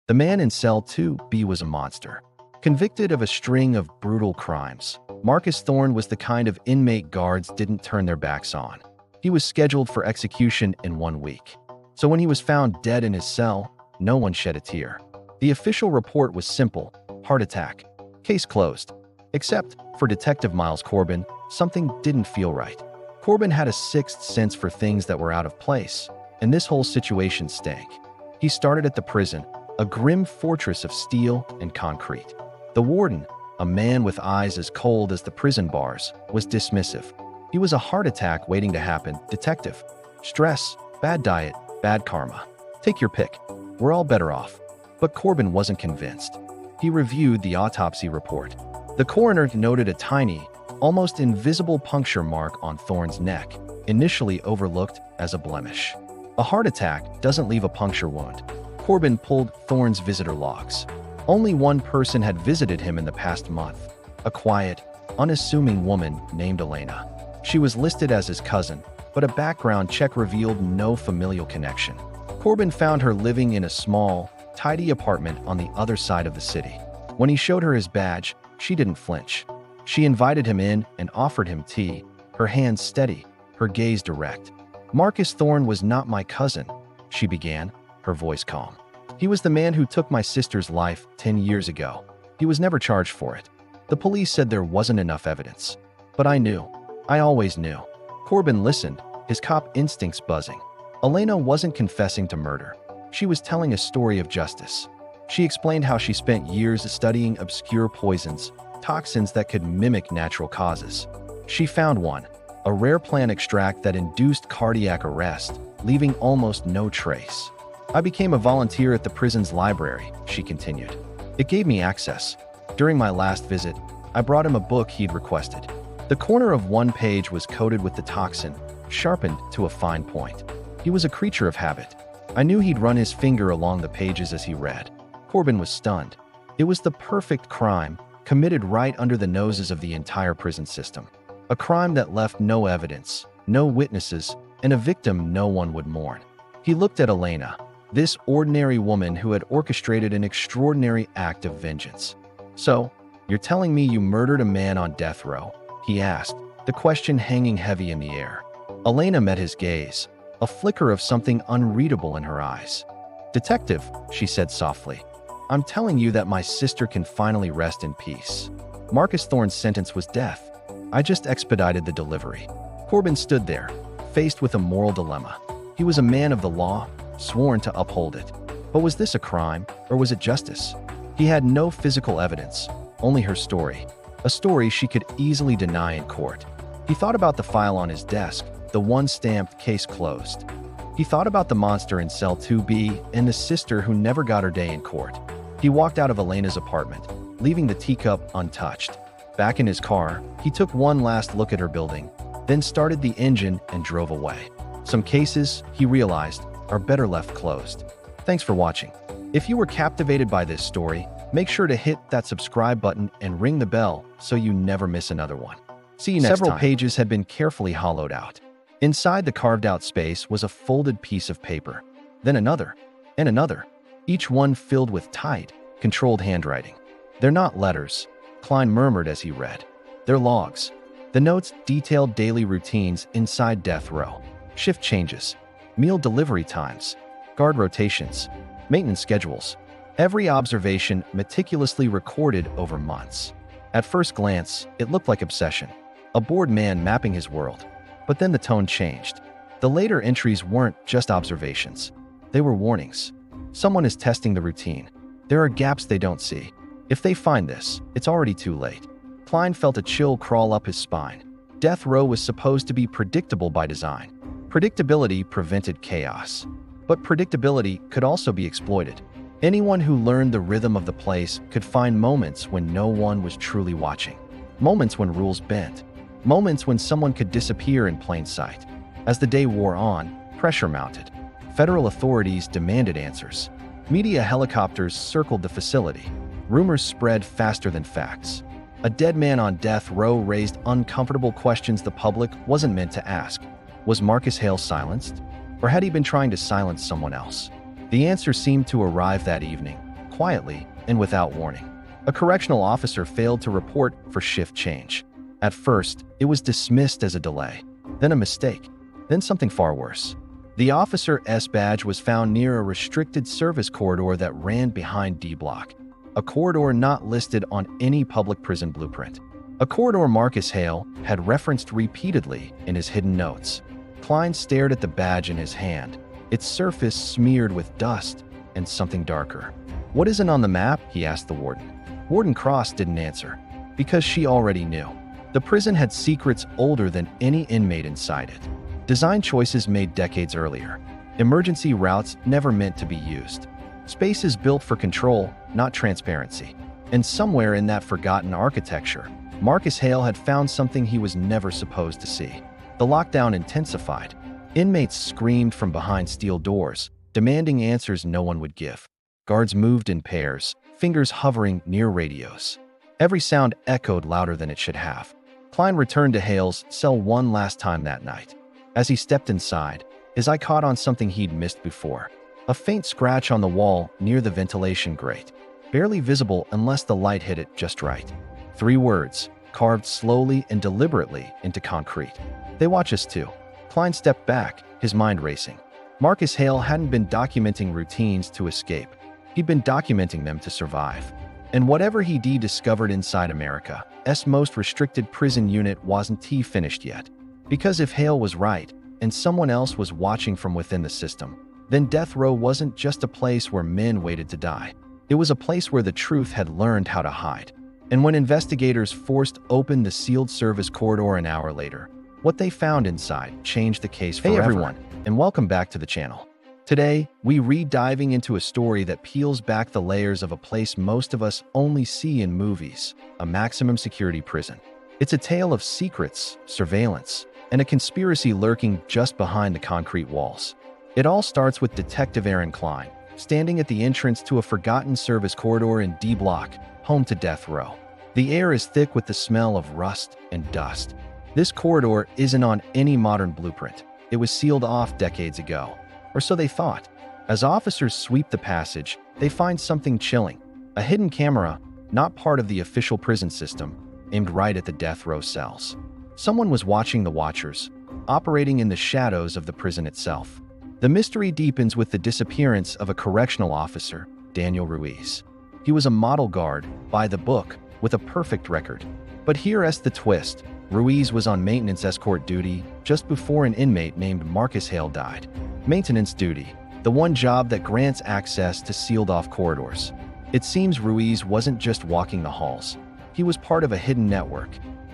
The man in cell 2B was a monster. Convicted of a string of brutal crimes, Marcus Thorne was the kind of inmate guards didn't turn their backs on. He was scheduled for execution in 1 week. So when he was found dead in his cell, no one shed a tear. The official report was simple: heart attack. Case closed. Except, for Detective Miles Corbin, something didn't feel right. Corbin had a sixth sense for things that were out of place, and this whole situation stank. He started at the prison, a grim fortress of steel and concrete. The warden, a man with eyes as cold as the prison bars, was dismissive. He was a heart attack waiting to happen, detective. Stress, bad diet, bad karma. Take your pick. We're all better off. But Corbin wasn't convinced. He reviewed the autopsy report. The coroner noted a tiny, almost invisible puncture mark on Thorne's neck, initially overlooked as a blemish. A heart attack doesn't leave a puncture wound. Corbin pulled Thorne's visitor logs. Only one person had visited him in the past month: a quiet, unassuming woman named Elena. She was listed as his cousin, but a background check revealed no familial connection. Corbin found her living in a small, tidy apartment on the other side of the city. When he showed her his badge, she didn't flinch. She invited him in and offered him tea, her hands steady, her gaze direct. "Marcus Thorne was not my cousin," she began, her voice calm. "He was the man who took my sister's life 10 years ago. He was never charged for it. The police said there wasn't enough evidence. But I knew. I always knew." Corbin listened, his cop instincts buzzing. Elena wasn't confessing to murder. She was telling a story of justice. She explained how she spent years studying obscure poisons, toxins that could mimic natural causes. She found one, a rare plant extract that induced cardiac arrest, leaving almost no trace. "I became a volunteer at the prison's library," she continued. "It gave me access. During my last visit, I brought him a book he'd requested. The corner of one page was coated with the toxin, sharpened to a fine point. He was a creature of habit. I knew he'd run his finger along the pages as he read." Corbin was stunned. It was the perfect crime, committed right under the noses of the entire prison system. A crime that left no evidence, no witnesses, and a victim no one would mourn. He looked at Elena, this ordinary woman who had orchestrated an extraordinary act of vengeance. "So, you're telling me you murdered a man on death row?" he asked, the question hanging heavy in the air. Elena met his gaze, a flicker of something unreadable in her eyes. "Detective," she said softly, "I'm telling you that my sister can finally rest in peace. Marcus Thorne's sentence was death. I just expedited the delivery." Corbin stood there, faced with a moral dilemma. He was a man of the law, sworn to uphold it. But was this a crime, or was it justice? He had no physical evidence, only her story, a story she could easily deny in court. He thought about the file on his desk, the one stamped "case closed." He thought about the monster in cell 2B and the sister who never got her day in court. He walked out of Elena's apartment, leaving the teacup untouched. Back in his car, he took one last look at her building, then started the engine and drove away. Some cases, he realized, are better left closed. Thanks for watching. If you were captivated by this story, make sure to hit that subscribe button and ring the bell so you never miss another one. See you next time. Several pages had been carefully hollowed out. Inside the carved-out space was a folded piece of paper, then another, and another, each one filled with tight, controlled handwriting. "They're not letters," Klein murmured as he read. "They're logs." The notes detailed daily routines inside death row: shift changes, meal delivery times, guard rotations, maintenance schedules. Every observation meticulously recorded over months. At first glance, it looked like obsession, a bored man mapping his world. But then the tone changed. The later entries weren't just observations. They were warnings. Someone is testing the routine. There are gaps they don't see. If they find this, it's already too late. Klein felt a chill crawl up his spine. Death row was supposed to be predictable by design. Predictability prevented chaos. But predictability could also be exploited. Anyone who learned the rhythm of the place could find moments when no one was truly watching. Moments when rules bent. Moments when someone could disappear in plain sight. As the day wore on, pressure mounted. Federal authorities demanded answers. Media helicopters circled the facility. Rumors spread faster than facts. A dead man on death row raised uncomfortable questions the public wasn't meant to ask. Was Marcus Hale silenced? Or had he been trying to silence someone else? The answer seemed to arrive that evening. quietly and without warning. A correctional officer failed to report for shift change. At first, it was dismissed as a delay, then a mistake, then something far worse. The officer's badge was found near a restricted service corridor that ran behind D Block, a corridor not listed on any public prison blueprint. A corridor Marcus Hale had referenced repeatedly in his hidden notes. Klein stared at the badge in his hand, its surface smeared with dust and something darker. "What isn't on the map?" he asked the warden. Warden Cross didn't answer, because she already knew. The prison had secrets older than any inmate inside it. Design choices made decades earlier. Emergency routes never meant to be used. Spaces built for control, not transparency. And somewhere in that forgotten architecture, Marcus Hale had found something he was never supposed to see. The lockdown intensified. Inmates screamed from behind steel doors, demanding answers no one would give. Guards moved in pairs, fingers hovering near radios. Every sound echoed louder than it should have. Klein returned to Hale's cell one last time that night. As he stepped inside, his eye caught on something he'd missed before. A faint scratch on the wall near the ventilation grate, barely visible unless the light hit it just right. 3 words, carved slowly and deliberately into concrete. "They watch us too." Klein stepped back, his mind racing. Marcus Hale hadn't been documenting routines to escape. He'd been documenting them to survive. And whatever he discovered inside America's most restricted prison unit wasn't finished yet. Because if Hale was right, and someone else was watching from within the system, then death row wasn't just a place where men waited to die. It was a place where the truth had learned how to hide. And when investigators forced open the sealed service corridor an hour later, what they found inside changed the case forever. Hey everyone, and welcome back to the channel. Today, we re-diving into a story that peels back the layers of a place most of us only see in movies, a maximum security prison. It's a tale of secrets, surveillance, and a conspiracy lurking just behind the concrete walls. It all starts with Detective Aaron Klein, standing at the entrance to a forgotten service corridor in D Block, home to death row. The air is thick with the smell of rust and dust. This corridor isn't on any modern blueprint. It was sealed off decades ago, or so they thought. As officers sweep the passage, they find something chilling. A hidden camera, not part of the official prison system, aimed right at the death row cells. Someone was watching the watchers, operating in the shadows of the prison itself. The mystery deepens with the disappearance of a correctional officer, Daniel Ruiz. He was a model guard, by the book, with a perfect record. But here's the twist. Ruiz was on maintenance escort duty just before an inmate named Marcus Hale died. Maintenance duty, the one job that grants access to sealed-off corridors. It seems Ruiz wasn't just walking the halls. He was part of a hidden network.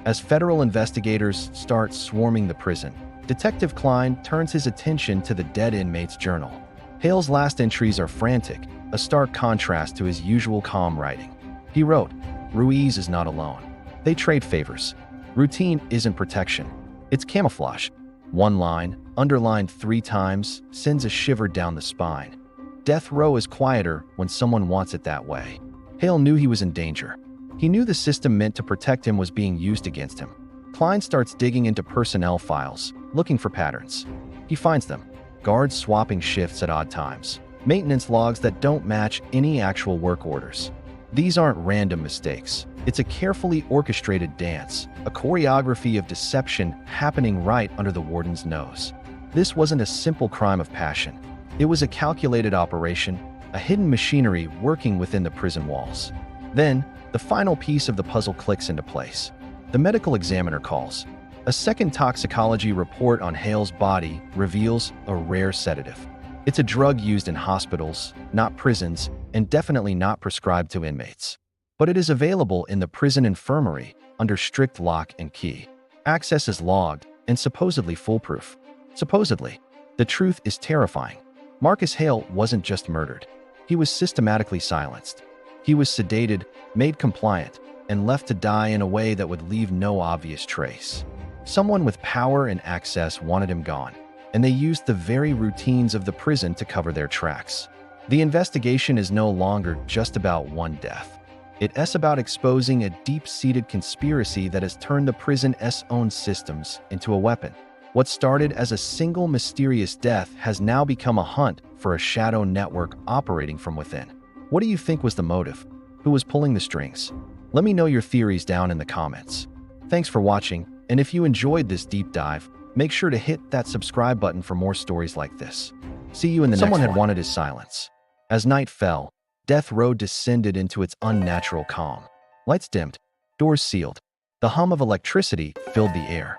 As federal investigators start swarming the prison, Detective Klein turns his attention to the dead inmate's journal. Hale's last entries are frantic, a stark contrast to his usual calm writing. He wrote, "Ruiz is not alone. They trade favors. Routine isn't protection. It's camouflage." One line, underlined 3 times, sends a shiver down the spine. Death row is quieter when someone wants it that way. Hale knew he was in danger. He knew the system meant to protect him was being used against him. Klein starts digging into personnel files, looking for patterns. He finds them. Guards swapping shifts at odd times. Maintenance logs that don't match any actual work orders. These aren't random mistakes. It's a carefully orchestrated dance, a choreography of deception happening right under the warden's nose. This wasn't a simple crime of passion. It was a calculated operation, a hidden machinery working within the prison walls. Then, the final piece of the puzzle clicks into place. The medical examiner calls. A second toxicology report on Hale's body reveals a rare sedative. It's a drug used in hospitals, not prisons, and definitely not prescribed to inmates. But it is available in the prison infirmary under strict lock and key. Access is logged and supposedly foolproof. Supposedly. The truth is terrifying. Marcus Hale wasn't just murdered. He was systematically silenced. He was sedated, made compliant, and left to die in a way that would leave no obvious trace. Someone with power and access wanted him gone, and they used the very routines of the prison to cover their tracks. The investigation is no longer just about one death. It's about exposing a deep-seated conspiracy that has turned the prison's own systems into a weapon. What started as a single mysterious death has now become a hunt for a shadow network operating from within. What do you think was the motive? Who was pulling the strings? Let me know your theories down in the comments. Thanks for watching, and if you enjoyed this deep dive, make sure to hit that subscribe button for more stories like this. See you in the next one. Someone had wanted his silence. As night fell, Death Row descended into its unnatural calm. Lights dimmed, doors sealed. The hum of electricity filled the air.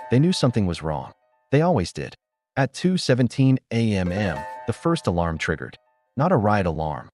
They knew something was wrong. They always did. At 2:17 a.m., the first alarm triggered. Not a riot alarm.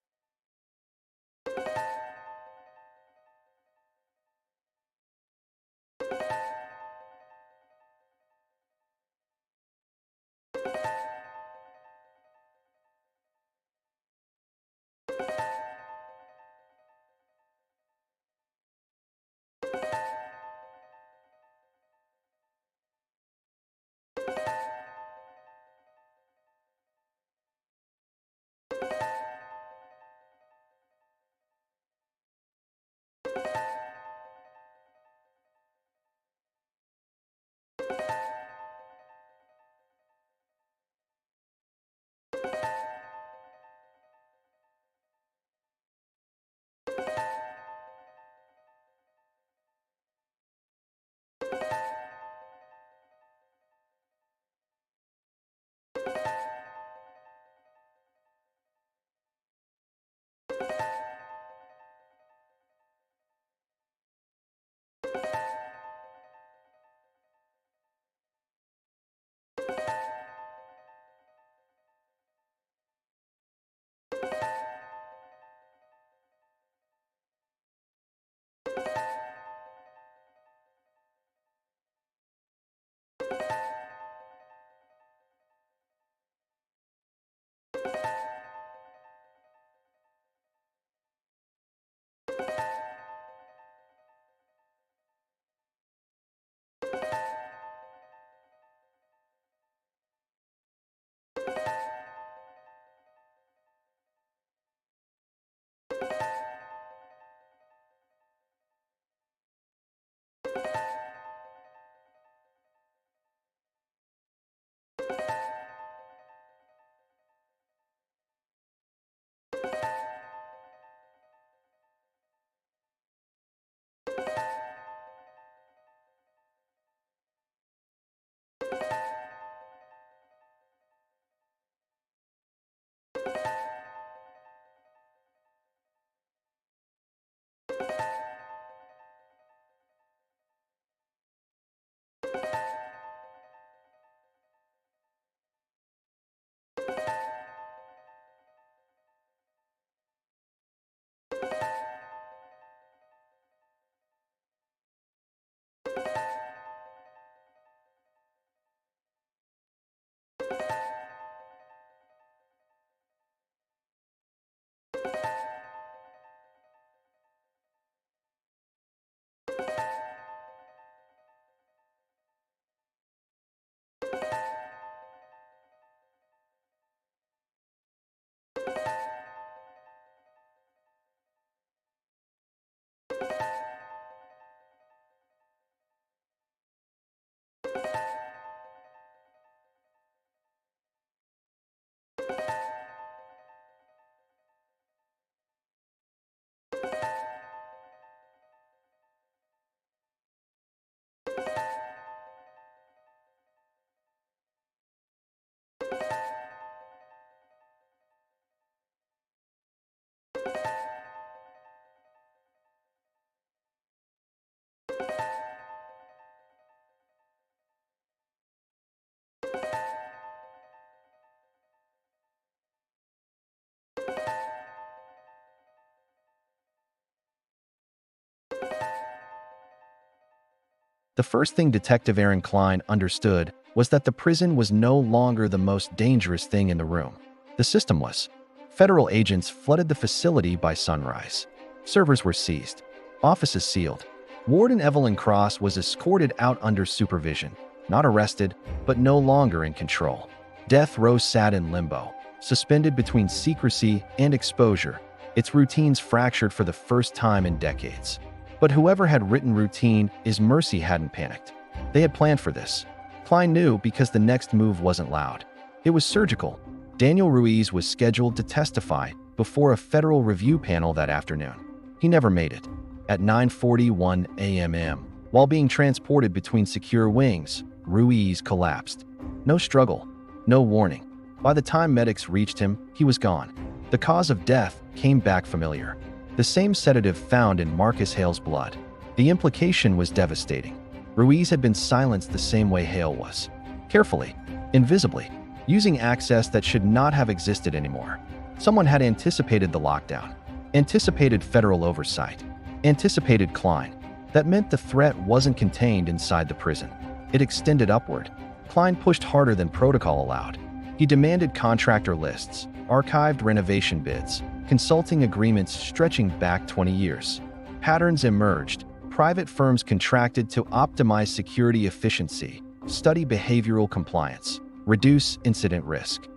The first thing Detective Aaron Klein understood was that the prison was no longer the most dangerous thing in the room. The system was. Federal agents flooded the facility by sunrise. Servers were seized. Offices sealed. Warden Evelyn Cross was escorted out under supervision, not arrested, but no longer in control. Death Row sat in limbo, suspended between secrecy and exposure, its routines fractured for the first time in decades. But whoever had written routine is Mercy hadn't panicked. They had planned for this. Klein knew because the next move wasn't loud. It was surgical, Daniel Ruiz was scheduled to testify before a federal review panel that afternoon. He never made it. At 9:41 a.m., while being transported between secure wings, Ruiz collapsed. No struggle, no warning. By the time medics reached him, he was gone. The cause of death came back familiar. The same sedative found in Marcus Hale's blood. The implication was devastating. Ruiz had been silenced the same way Hale was. Carefully, invisibly, using access that should not have existed anymore. Someone had anticipated the lockdown, anticipated federal oversight, anticipated Klein. That meant the threat wasn't contained inside the prison. It extended upward. Klein pushed harder than protocol allowed. He demanded contractor lists, archived renovation bids, consulting agreements stretching back 20 years. Patterns emerged. Private firms contracted to optimize security efficiency, study behavioral compliance, reduce incident risk.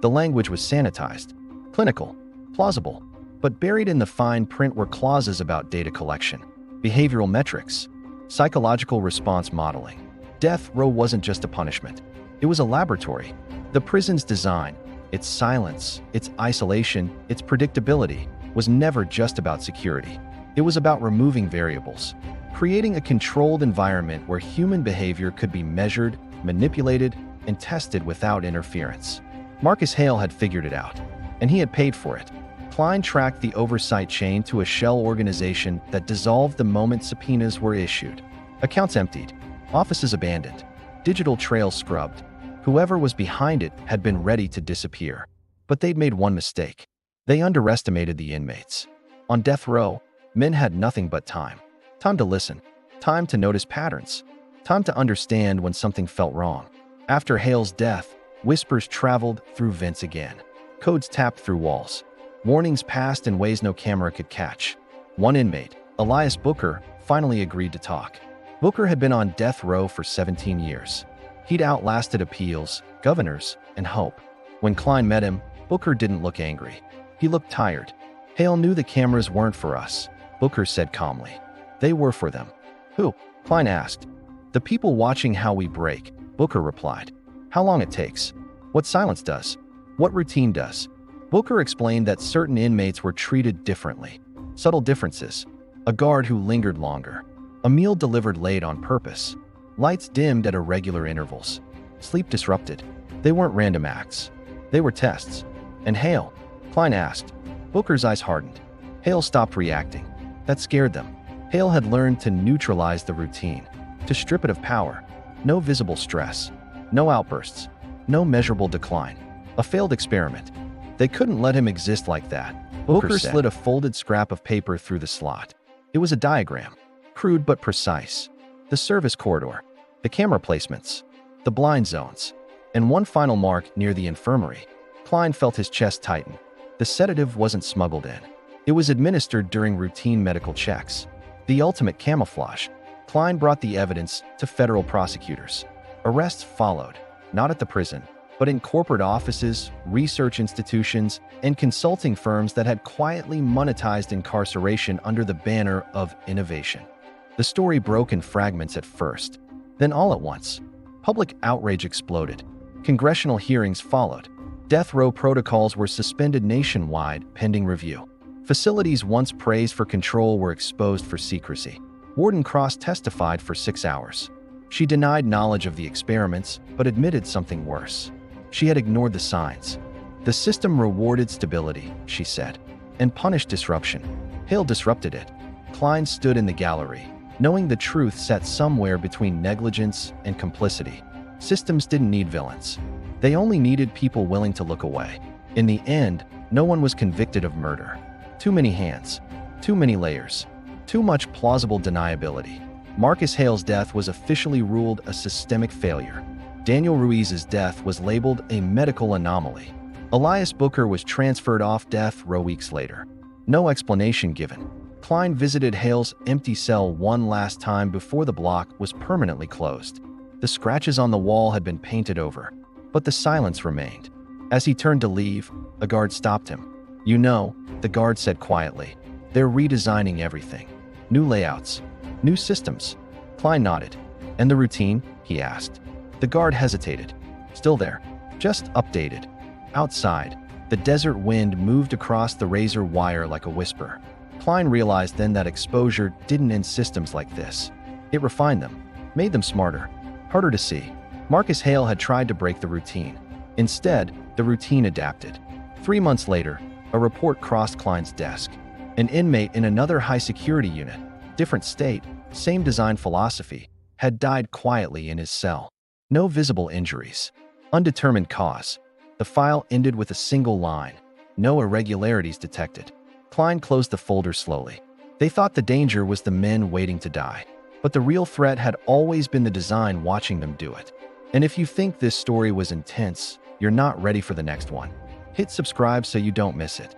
The language was sanitized, clinical, plausible, but buried in the fine print were clauses about data collection, behavioral metrics, psychological response modeling. Death row wasn't just a punishment. It was a laboratory. The prison's design, its silence, its isolation, its predictability, was never just about security. It was about removing variables, creating a controlled environment where human behavior could be measured, manipulated, and tested without interference. Marcus Hale had figured it out, and he had paid for it. Klein tracked the oversight chain to a shell organization that dissolved the moment subpoenas were issued. Accounts emptied, offices abandoned, digital trails scrubbed. Whoever was behind it had been ready to disappear. But they'd made one mistake. They underestimated the inmates. On death row, men had nothing but time. Time to listen. Time to notice patterns. Time to understand when something felt wrong. After Hale's death, whispers traveled through vents again. Codes tapped through walls. Warnings passed in ways no camera could catch. One inmate, Elias Booker, finally agreed to talk. Booker had been on death row for 17 years. He'd outlasted appeals, governors, and hope. When Klein met him, Booker didn't look angry. He looked tired. Hale knew the cameras weren't for us, Booker said calmly. They were for them. Who? Klein asked. The people watching how we break, Booker replied. How long it takes. What silence does. What routine does. Booker explained that certain inmates were treated differently. Subtle differences. A guard who lingered longer. A meal delivered late on purpose. Lights dimmed at irregular intervals. Sleep disrupted. They weren't random acts. They were tests. And Hale? Klein asked. Booker's eyes hardened. Hale stopped reacting. That scared them. Hale had learned to neutralize the routine, to strip it of power. No visible stress. No outbursts. No measurable decline. A failed experiment. They couldn't let him exist like that. Booker slid a folded scrap of paper through the slot. It was a diagram. Crude but precise. The service corridor. The camera placements. The blind zones. And one final mark near the infirmary. Klein felt his chest tighten. The sedative wasn't smuggled in. It was administered during routine medical checks. The ultimate camouflage. Klein brought the evidence to federal prosecutors. Arrests followed, not at the prison, but in corporate offices, research institutions, and consulting firms that had quietly monetized incarceration under the banner of innovation. The story broke in fragments at first. Then all at once, public outrage exploded. Congressional hearings followed. Death row protocols were suspended nationwide pending review. Facilities once praised for control were exposed for secrecy. Warden Cross testified for 6 hours. She denied knowledge of the experiments, but admitted something worse. She had ignored the signs. The system rewarded stability, she said, and punished disruption. Hale disrupted it. Klein stood in the gallery, knowing the truth sat somewhere between negligence and complicity. Systems didn't need villains. They only needed people willing to look away. In the end, no one was convicted of murder. Too many hands. Too many layers. Too much plausible deniability. Marcus Hale's death was officially ruled a systemic failure. Daniel Ruiz's death was labeled a medical anomaly. Elias Booker was transferred off death row weeks later. No explanation given. Klein visited Hale's empty cell one last time before the block was permanently closed. The scratches on the wall had been painted over, but the silence remained. As he turned to leave, a guard stopped him. "You know," the guard said quietly, "they're redesigning everything. New layouts, new systems." Klein nodded. "And the routine?" he asked. The guard hesitated. "Still there. Just updated." Outside, the desert wind moved across the razor wire like a whisper. Klein realized then that exposure didn't end systems like this. It refined them, made them smarter, harder to see. Marcus Hale had tried to break the routine. Instead, the routine adapted. 3 months later, a report crossed Klein's desk. An inmate in another high-security unit, different state, same design philosophy, had died quietly in his cell. No visible injuries. Undetermined cause. The file ended with a single line. No irregularities detected. Klein closed the folder slowly. They thought the danger was the men waiting to die. But the real threat had always been the design watching them do it. And if you think this story was intense, you're not ready for the next one. Hit subscribe so you don't miss it.